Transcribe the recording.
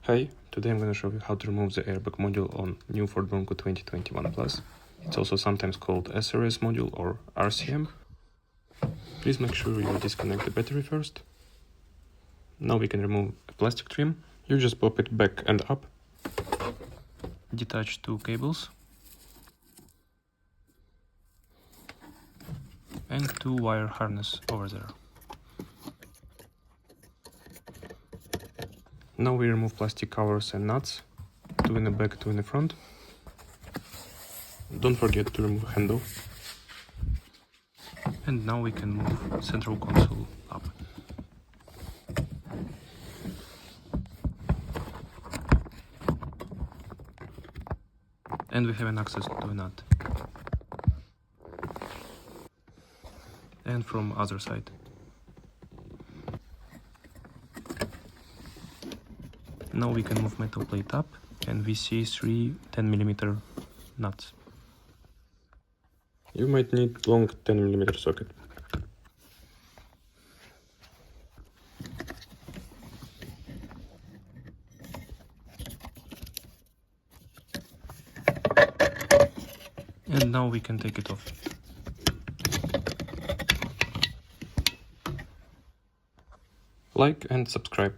Hi, today I'm going to show you how to remove the airbag module on new Ford Bronco 2021 Plus. It's also sometimes called SRS module or RCM. Please make sure you disconnect the battery first. Now we can remove a plastic trim. You just pop it back and up. Detach two cables. And two wire harness over there. Now we remove plastic covers and nuts, two in the back, two in the front. Don't forget to remove handle. And now we can move central console up. And we have an access to a nut. And from other side. Now we can move metal plate up, and we see three 10mm nuts. You might need long 10mm socket. And now we can take it off. Like and subscribe.